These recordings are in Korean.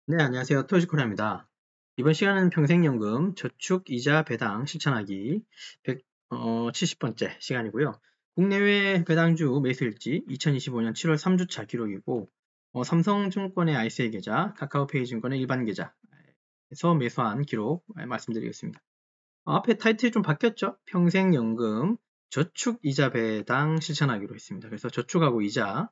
네, 안녕하세요. 토요스코리아입니다. 이번 시간은 평생연금 저축 이자 배당 실천하기 170번째 시간이고요. 국내외 배당주 매수일지 2025년 7월 3주차 기록이고, 삼성증권의 ICA 계좌, 카카오페이 증권의 일반 계좌에서 매수한 기록 말씀드리겠습니다. 앞에 타이틀이 좀 바뀌었죠? 평생연금 저축 이자 배당 실천하기로 했습니다. 그래서 저축하고 이자,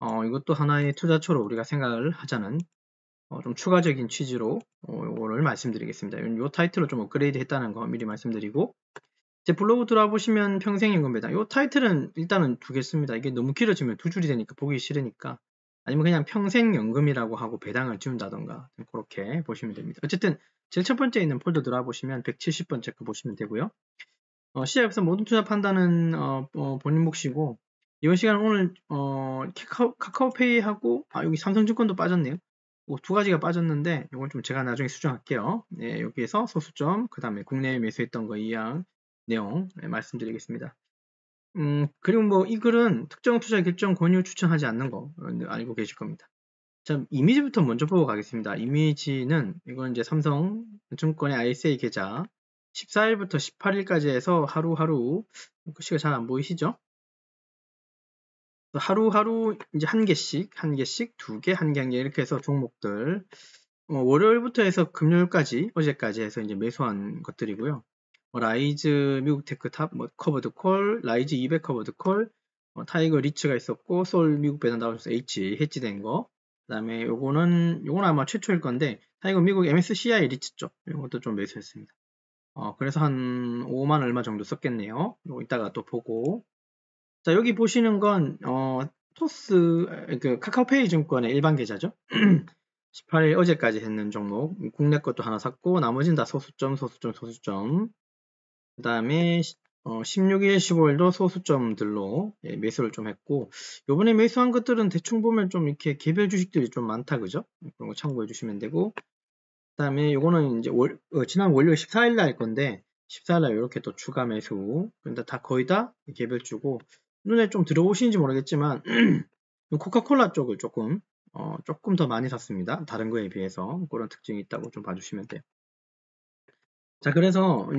이것도 하나의 투자처로 우리가 생각을 하자는 좀 추가적인 취지로 이거를 말씀드리겠습니다. 이 타이틀로 좀 업그레이드 했다는 거 미리 말씀드리고, 제 블로그 들어와 보시면 평생연금 배당, 이 타이틀은 일단은 두겠습니다. 이게 너무 길어지면 두 줄이 되니까 보기 싫으니까, 아니면 그냥 평생연금이라고 하고 배당을 지운다던가 그렇게 보시면 됩니다. 어쨌든 제일 첫 번째 있는 폴더 들어와 보시면 170번째 거 보시면 되고요. 시작에서 모든 투자 판단은 본인 몫이고, 이번 시간 오늘 카카오페이하고 여기 삼성증권도 빠졌네요. 두 가지가 빠졌는데 이건 좀 제가 나중에 수정할게요. 네, 여기에서 소수점, 그 다음에 국내에 매수했던 거 이양 내용 말씀드리겠습니다. 그리고 뭐 이 글은 특정 투자 결정 권유 추천하지 않는 거 알고 계실 겁니다. 자, 이미지부터 먼저 보고 가겠습니다. 이미지는 이건 이제 삼성증권의 ICA 계좌 14일부터 18일까지 해서 하루하루 글씨가 잘 안 보이시죠? 하루하루 이제 한 개씩, 두 개, 한 개 이렇게 해서 종목들 월요일부터 해서 금요일까지, 어제까지 해서 이제 매수한 것들이고요. 라이즈 미국 테크탑, 커버드 콜, 라이즈 200 커버드 콜, 타이거 리츠가 있었고, 솔 미국 배당 나오면서 H 해지된 거. 그 다음에 요거는 아마 최초일 건데, 타이거 미국 MSCI 리츠 쪽, 이것도 좀 매수했습니다. 그래서 한 5만 얼마 정도 썼겠네요. 요거 이따가 또 보고. 자, 여기 보시는 건, 토스, 카카오페이 증권의 일반 계좌죠. 18일 어제까지 했는 종목, 국내 것도 하나 샀고, 나머지는 다 소수점. 그 다음에 16일, 15일도 소수점들로 매수를 좀 했고, 요번에 매수한 것들은 대충 보면 좀 이렇게 개별 주식들이 좀 많다, 그죠? 그런 거 참고해 주시면 되고, 그 다음에 요거는 이제 지난 월요일 14일 날 건데, 14일 날 이렇게 또 추가 매수, 근데 다 거의 다 개별주고, 눈에 좀 들어오시는지 모르겠지만, 코카콜라 쪽을 조금 더 많이 샀습니다. 다른 거에 비해서 그런 특징이 있다고 좀 봐주시면 돼요. 자, 그래서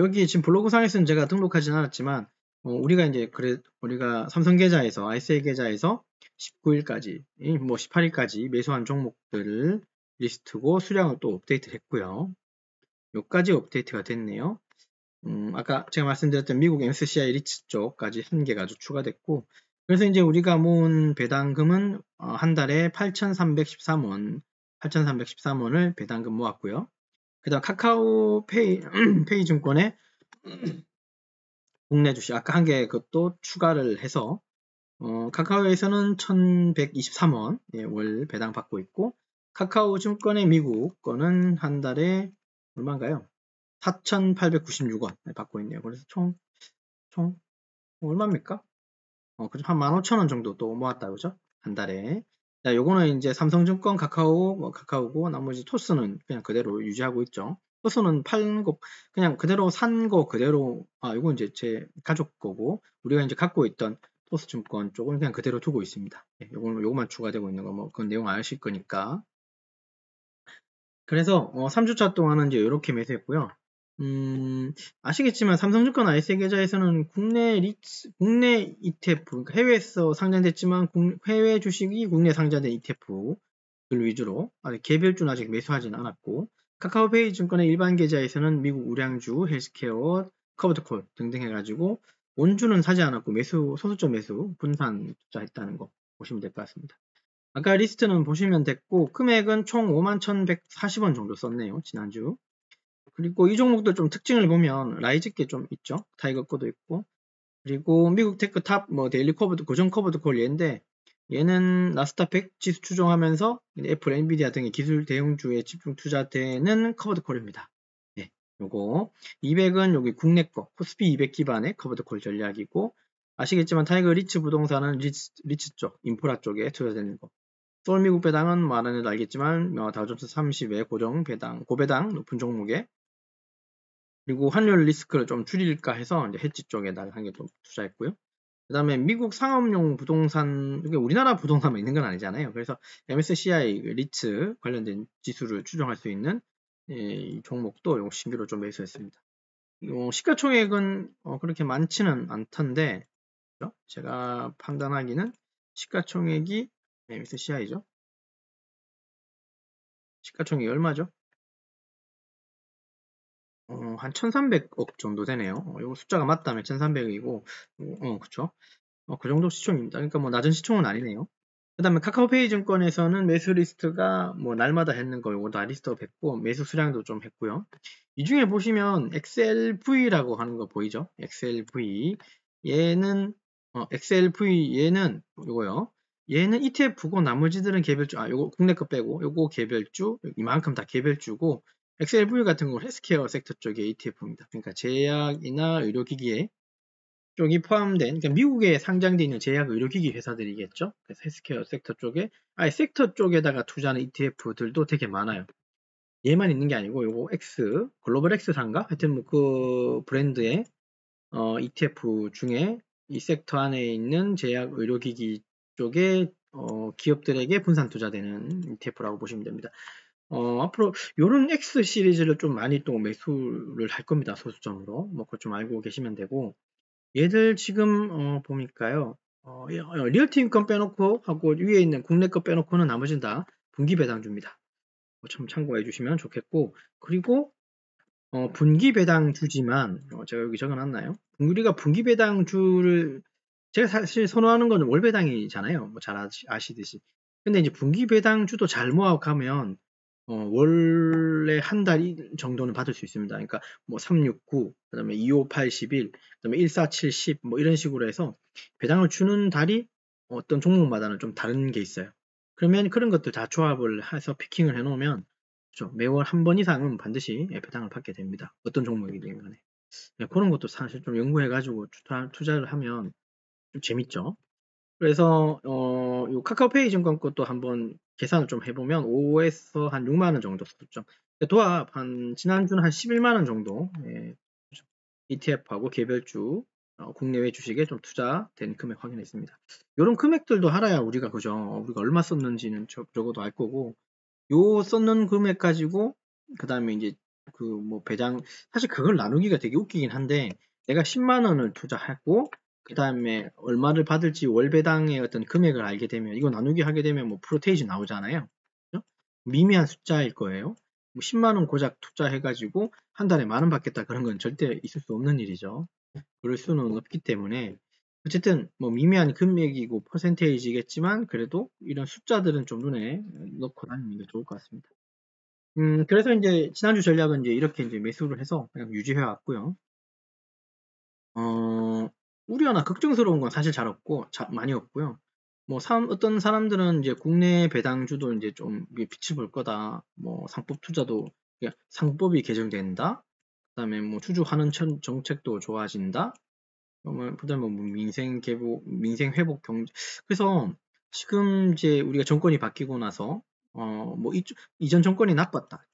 여기 지금 블로그상에서는 제가 등록하진 않았지만 우리가 삼성 계좌에서 ICA 계좌에서 19일까지 18일까지 매수한 종목들을 리스트고 수량을 또 업데이트를 했고요. 여기까지 업데이트가 됐네요. 아까 제가 말씀드렸던 미국 MSCI 리츠 쪽까지 한 개가 추가됐고, 그래서 이제 우리가 모은 배당금은 한 달에 8,313원을 배당금 모았고요. 그 다음 카카오페이 페이 증권에 국내 주식 아까 한 개 그것도 추가를 해서 카카오에서는 1,123원 월 배당 받고 있고, 카카오 증권의 미국 거는 한 달에 얼마인가요? 4,896원 받고 있네요. 그래서 총 얼마입니까? 그죠? 한 15,000원 정도 또 모았다, 그죠? 한 달에. 자, 요거는 이제 삼성증권, 카카오고, 나머지 토스는 그냥 그대로 유지하고 있죠. 토스는 그냥 그대로 산 거 그대로, 요건 이제 제 가족 거고, 우리가 이제 갖고 있던 토스증권 쪽은 그냥 그대로 두고 있습니다. 요거만 추가되고 있는 거, 그건 내용 아실 거니까. 그래서 3주차 동안은 이제 이렇게 매수했고요. 아시겠지만 삼성증권 ICA 계좌에서는 국내 ETF, 그러니까 해외에서 상장됐지만 해외 주식이 국내 상장된 ETF들 위주로 아직 개별주는 아직 매수하지는 않았고, 카카오페이 증권의 일반 계좌에서는 미국 우량주, 헬스케어, 커버드콜 등등 해가지고 원주는 사지 않았고 소수점 매수 분산 투자했다는 거 보시면 될 것 같습니다. 아까 리스트는 보시면 됐고, 금액은 총 51,140원 정도 썼네요, 지난주. 그리고 이 종목도 좀 특징을 보면 라이즈 게 좀 있죠. 타이거 거도 있고, 그리고 미국 테크 탑 데일리 커버드 고정 커버드 콜 얘인데, 얘는 나스닥 100 지수 추종하면서 애플, 엔비디아 등의 기술 대형주에 집중 투자되는 커버드 콜입니다. 네, 요거 200은 여기 국내 거 코스피 200 기반의 커버드 콜 전략이고, 아시겠지만 타이거 리츠 부동산은 리츠 쪽 인프라 쪽에 투자되는 거. 서울 미국 배당은 안 해도 알겠지만 다우존스 30의 고배당 높은 종목에, 그리고 환율 리스크를 좀 줄일까 해서 이제 해지 쪽에다가 한 개 좀 투자했고요. 그 다음에 미국 상업용 부동산, 이게 우리나라 부동산만 있는 건 아니잖아요. 그래서 MSCI 리츠 관련된 지수를 추정할 수 있는 이 종목도 요 신규로 좀 매수했습니다. 시가총액은 그렇게 많지는 않던데, 제가 판단하기는 시가총액이 MSCI죠. 시가총액이 얼마죠? 한 1300억 정도 되네요. 요 숫자가 맞다면 1300억이고, 그쵸. 그 정도 시총입니다. 그러니까 뭐 낮은 시총은 아니네요. 그 다음에 카카오페이 증권에서는 매수 리스트가 뭐 날마다 했는 거 요거 다 리스트업 했고, 매수 수량도 좀 했고요. 이 중에 보시면 XLV라고 하는 거 보이죠? XLV. 얘는, XLV 얘는 요거요. 얘는 ETF고 나머지들은 개별주, 요거 국내 거 빼고, 요거 개별주, 이만큼 다 개별주고, XLV 같은 건 헬스케어 섹터 쪽의 ETF입니다. 그러니까 제약이나 의료기기에 쪽이 포함된, 그러니까 미국에 상장되어 있는 제약 의료기기 회사들이겠죠. 그래서 헬스케어 섹터 쪽에, 섹터 쪽에다가 투자하는 ETF들도 되게 많아요. 얘만 있는 게 아니고, 요거 글로벌 X사인가? 하여튼 뭐 그 브랜드의 ETF 중에 이 섹터 안에 있는 제약 의료기기 쪽에 기업들에게 분산 투자되는 ETF라고 보시면 됩니다. 앞으로 요런 X 시리즈를 좀 많이 또 매수를 할 겁니다. 소수점으로. 뭐 그거 좀 알고 계시면 되고, 얘들 지금 보니까요. 리얼티 인컴 빼놓고 하고 위에 있는 국내 거 빼놓고는 나머지는 다 분기 배당주입니다. 좀 참고해 주시면 좋겠고, 그리고 분기 배당주지만 제가 여기 적어놨나요? 우리가 분기 배당주를 제가 사실 선호하는 거는 월 배당이잖아요. 뭐 잘 아시듯이. 근데 이제 분기 배당주도 잘 모아가면 원래 한 달 정도는 받을 수 있습니다. 그러니까 뭐 369, 그다음에 2581, 그다음에 1470, 뭐 이런 식으로 해서 배당을 주는 달이 어떤 종목마다는 좀 다른 게 있어요. 그러면 그런 것들 다 조합을 해서 피킹을 해놓으면 매월 한 번 이상은 반드시 배당을 받게 됩니다. 어떤 종목이든 간에. 그런 것도 사실 좀 연구해가지고 투자를 하면 좀 재밌죠. 그래서 요 카카오페이 증권 것도 한번 계산을 좀 해보면 5에서 한 6만 원 정도 수점. 도합 한 지난주는 한 11만 원 정도 ETF하고 개별주 국내외 주식에 좀 투자된 금액 확인했습니다. 이런 금액들도 알아야 우리가 우리가 얼마 썼는지는 적어도 알 거고, 요 썼는 금액 가지고 그 다음에 이제 그 뭐 배당, 사실 그걸 나누기가 되게 웃기긴 한데, 내가 10만 원을 투자하고 그 다음에 얼마를 받을지 월 배당의 어떤 금액을 알게 되면, 이거 나누기 하게 되면 뭐 프로테이지 나오잖아요. 그죠? 미미한 숫자일 거예요. 뭐 10만 원 고작 투자해가지고 한 달에 만 원 받겠다, 그런 건 절대 있을 수 없는 일이죠. 그럴 수는 없기 때문에 어쨌든 뭐 미미한 금액이고 퍼센테이지겠지만, 그래도 이런 숫자들은 좀 눈에 넣고 다니는 게 좋을 것 같습니다. 그래서 이제 지난주 전략은 이제 이렇게 이제 매수를 해서 그냥 유지해 왔고요. 우려나 걱정스러운 건 사실 잘 없고, 많이 없고요. 뭐 어떤 사람들은 이제 국내 배당주도 이제 좀 빛을 볼 거다. 뭐 상법 투자도, 상법이 개정된다. 그다음에 뭐 주주 환원 정책도 좋아진다. 그다음에 뭐 민생 회복 경제. 그래서 지금 이제 우리가 정권이 바뀌고 나서 뭐 이전 정권이 나빴다,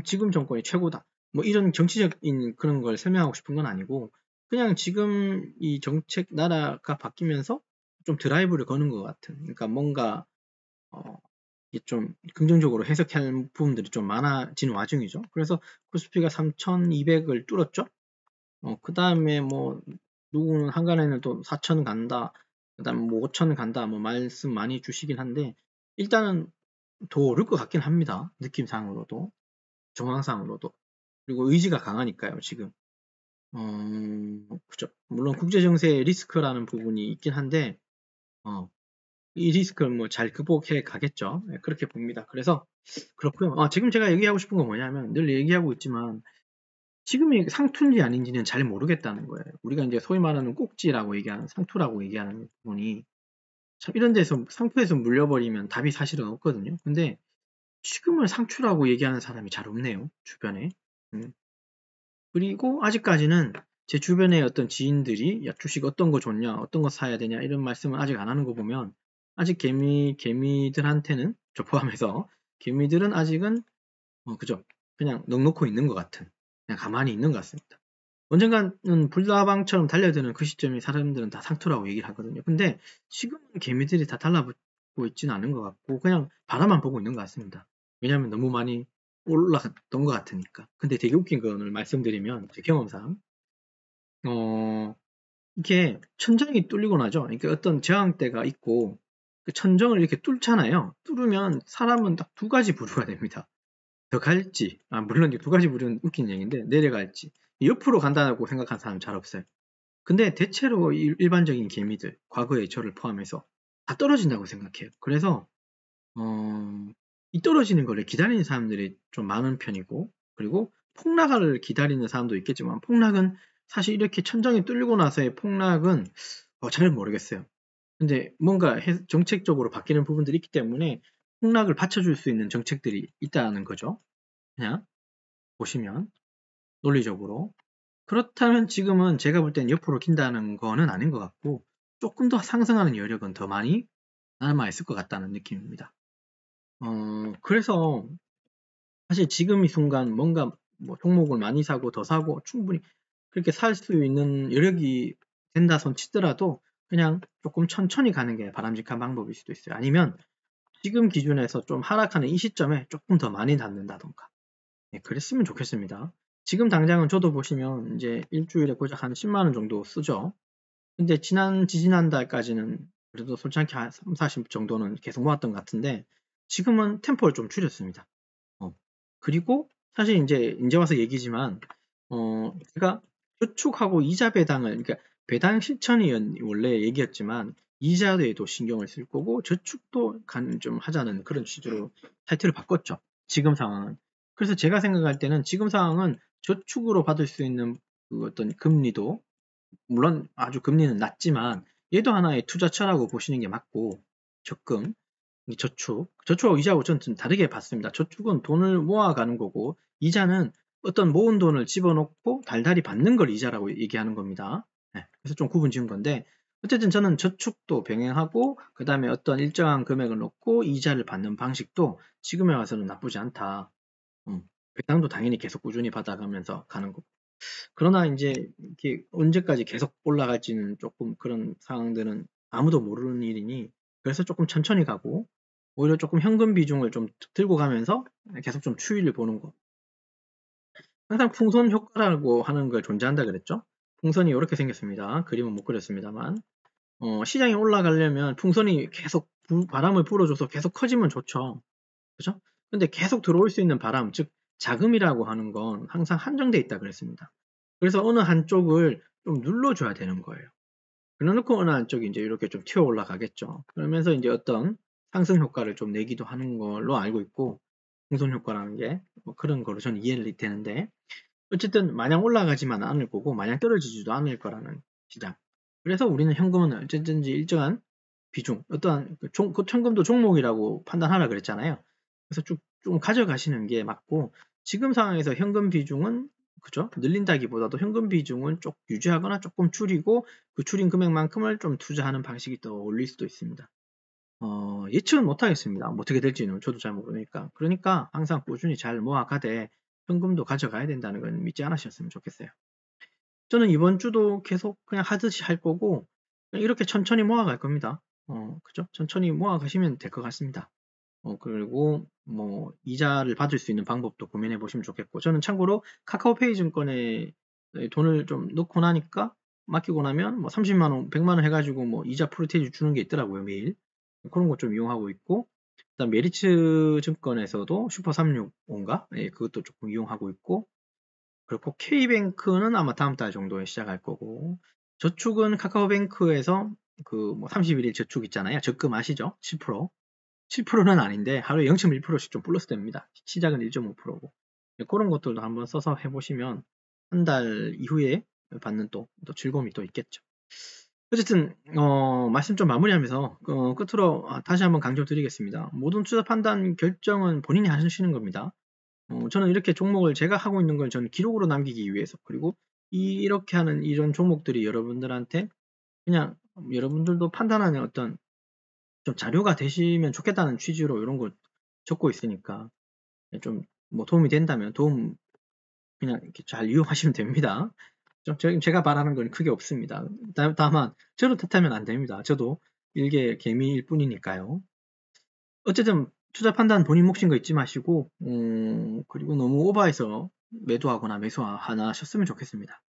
지금 정권이 최고다, 뭐 이런 정치적인 그런 걸 설명하고 싶은 건 아니고, 그냥 지금 이 정책 나라가 바뀌면서 좀 드라이브를 거는 것 같은, 그러니까 뭔가 이게 좀 긍정적으로 해석할 부분들이 좀 많아지는 와중이죠. 그래서 코스피가 3,200을 뚫었죠. 그 다음에 뭐 누구는 한간에는 또 4천 간다, 그 다음에 뭐 5천 간다, 뭐 말씀 많이 주시긴 한데, 일단은 더 오를 것 같긴 합니다. 느낌상으로도, 정황상으로도. 그리고 의지가 강하니까요, 지금. 그죠. 물론 국제정세의 리스크라는 부분이 있긴 한데, 이 리스크를 뭐 잘 극복해 가겠죠. 네, 그렇게 봅니다. 그래서 그렇고요. 지금 제가 얘기하고 싶은 건 뭐냐면, 늘 얘기하고 있지만 지금이 상투인지 아닌지는 잘 모르겠다는 거예요. 우리가 이제 소위 말하는 꼭지라고 얘기하는, 상투라고 얘기하는 부분이 참 이런 데서 상투에서 물려버리면 답이 사실은 없거든요. 근데 지금은 상투라고 얘기하는 사람이 잘 없네요, 주변에. 그리고 아직까지는 제 주변의 어떤 지인들이 야, 주식 어떤 거 좋냐, 어떤 거 사야 되냐, 이런 말씀을 아직 안 하는 거 보면, 아직 개미들한테는, 저 포함해서 개미들은 아직은 그죠, 그냥 넋 놓고 있는 것 같은, 그냥 가만히 있는 것 같습니다. 언젠가는 불나방처럼 달려드는 그 시점에 사람들은 다 상투라고 얘기를 하거든요. 근데 지금은 개미들이 다 달라붙고 있지는 않은 것 같고 그냥 바라만 보고 있는 것 같습니다. 왜냐하면 너무 많이 올라갔던 것 같으니까. 근데 되게 웃긴 거를 말씀드리면 제 경험상 이게 천장이 뚫리고 나죠. 그러니까 어떤 저항대가 있고 그 천정을 이렇게 뚫잖아요. 뚫으면 사람은 딱 두 가지 부류가 됩니다. 더 갈지, 물론 두 가지 부류는 웃긴 얘기인데 내려갈지 옆으로 간다고 생각하는 사람 잘 없어요. 근데 대체로 일반적인 개미들, 과거의 저를 포함해서 다 떨어진다고 생각해요. 그래서 이 떨어지는 거를 기다리는 사람들이 좀 많은 편이고, 그리고 폭락을 기다리는 사람도 있겠지만 폭락은 사실 이렇게 천정이 뚫리고 나서의 폭락은 잘 모르겠어요. 근데 뭔가 정책적으로 바뀌는 부분들이 있기 때문에 폭락을 받쳐줄 수 있는 정책들이 있다는 거죠. 그냥 보시면 논리적으로. 그렇다면 지금은 제가 볼 땐 옆으로 긴다는 거는 아닌 것 같고 조금 더 상승하는 여력은 더 많이 남아있을 것 같다는 느낌입니다. 그래서 사실 지금 이 순간 뭔가 뭐 종목을 많이 사고 더 사고 충분히 그렇게 살 수 있는 여력이 된다 손 치더라도 그냥 조금 천천히 가는 게 바람직한 방법일 수도 있어요. 아니면 지금 기준에서 좀 하락하는 이 시점에 조금 더 많이 닫는다던가. 네, 그랬으면 좋겠습니다. 지금 당장은 저도 보시면 이제 일주일에 고작 한 10만원 정도 쓰죠. 근데 지지난달까지는 그래도 솔직히 한 3, 40 정도는 계속 모았던 것 같은데 지금은 템포를 좀 줄였습니다. 그리고 사실 이제 와서 얘기지만 제가 저축하고 이자 배당을 그러니까 배당 실천이 원래 얘기였지만 이자에도 신경을 쓸 거고 저축도 좀 하자는 그런 취지로 타이틀을 바꿨죠. 지금 상황은. 그래서 제가 생각할 때는 지금 상황은 저축으로 받을 수 있는 그 어떤 금리도 물론 아주 금리는 낮지만 얘도 하나의 투자처라고 보시는 게 맞고 적금 저축하고 이자하고 저는 좀 다르게 봤습니다. 저축은 돈을 모아가는 거고 이자는 어떤 모은 돈을 집어넣고 달달이 받는 걸 이자라고 얘기하는 겁니다. 네, 그래서 좀 구분 지은 건데 어쨌든 저는 저축도 병행하고 그 다음에 어떤 일정한 금액을 넣고 이자를 받는 방식도 지금에 와서는 나쁘지 않다. 배당도 당연히 계속 꾸준히 받아가면서 가는 거고. 그러나 이제 이렇게 언제까지 계속 올라갈지는 조금 그런 상황들은 아무도 모르는 일이니 그래서 조금 천천히 가고 오히려 조금 현금 비중을 좀 들고 가면서 계속 좀 추이를 보는 거. 항상 풍선 효과라고 하는 걸 존재한다 그랬죠? 풍선이 이렇게 생겼습니다. 그림은 못 그렸습니다만 시장이 올라가려면 풍선이 계속 바람을 불어줘서 계속 커지면 좋죠. 그죠? 근데 계속 들어올 수 있는 바람, 즉 자금이라고 하는 건 항상 한정돼 있다 그랬습니다. 그래서 어느 한쪽을 좀 눌러줘야 되는 거예요. 그래놓고 어느 한쪽이 이제 이렇게 좀 튀어 올라가겠죠. 그러면서 이제 어떤 상승 효과를 좀 내기도 하는 걸로 알고 있고, 풍선 효과라는 게 뭐 그런 거로 저는 이해를 되는데, 어쨌든 마냥 올라가지만 않을 거고, 마냥 떨어지지도 않을 거라는 시장. 그래서 우리는 현금은 어쨌든지 일정한 비중, 어떠한 그 현금도 종목이라고 판단하라 그랬잖아요. 그래서 좀 가져가시는 게 맞고, 지금 상황에서 현금 비중은 그죠? 늘린다기보다도 현금 비중은 쭉 유지하거나 조금 줄이고 그 줄인 금액만큼을 좀 투자하는 방식이 더 어울릴 수도 있습니다. 예측은 못하겠습니다. 뭐 어떻게 될지는 저도 잘 모르니까. 그러니까 항상 꾸준히 잘 모아가되 현금도 가져가야 된다는 건 믿지 않으셨으면 좋겠어요. 저는 이번 주도 계속 그냥 하듯이 할 거고 그냥 이렇게 천천히 모아갈 겁니다. 그죠? 천천히 모아가시면 될 것 같습니다. 그리고 뭐 이자를 받을 수 있는 방법도 고민해 보시면 좋겠고 저는 참고로 카카오페이 증권에 돈을 좀 넣고 나니까 맡기고 나면 뭐 30만 원, 100만 원 해가지고 뭐 이자 프로테이지 주는 게 있더라고요 매일. 그런 거 좀 이용하고 있고 그다음 메리츠 증권에서도 슈퍼 365인가? 예, 그것도 조금 이용하고 있고 그리고 K뱅크는 아마 다음 달 정도에 시작할 거고 저축은 카카오뱅크에서 그 뭐 31일 저축 있잖아요. 적금 아시죠? 10%. 7%는 아닌데 하루에 0.1%씩 좀 플러스 됩니다. 시작은 1.5%고 그런 것들도 한번 써서 해보시면 한 달 이후에 받는 또 즐거움이 또 있겠죠. 어쨌든 말씀 좀 마무리하면서 끝으로 다시 한번 강조드리겠습니다. 모든 투자 판단 결정은 본인이 하시는 겁니다. 저는 이렇게 종목을 제가 하고 있는 걸 저는 기록으로 남기기 위해서 그리고 이렇게 하는 이런 종목들이 여러분들한테 그냥 여러분들도 판단하는 어떤 좀 자료가 되시면 좋겠다는 취지로 이런 거 적고 있으니까 좀 뭐 도움이 된다면 그냥 이렇게 잘 이용하시면 됩니다. 제가 바라는 건 크게 없습니다. 다만 저를 탓하면 안 됩니다. 저도 일개 개미일 뿐이니까요. 어쨌든 투자 판단 본인 몫인 거 잊지 마시고 그리고 너무 오버해서 매도하거나 매수하나 하셨으면 좋겠습니다.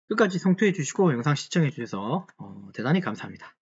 끝까지 성투해 주시고 영상 시청해 주셔서 대단히 감사합니다.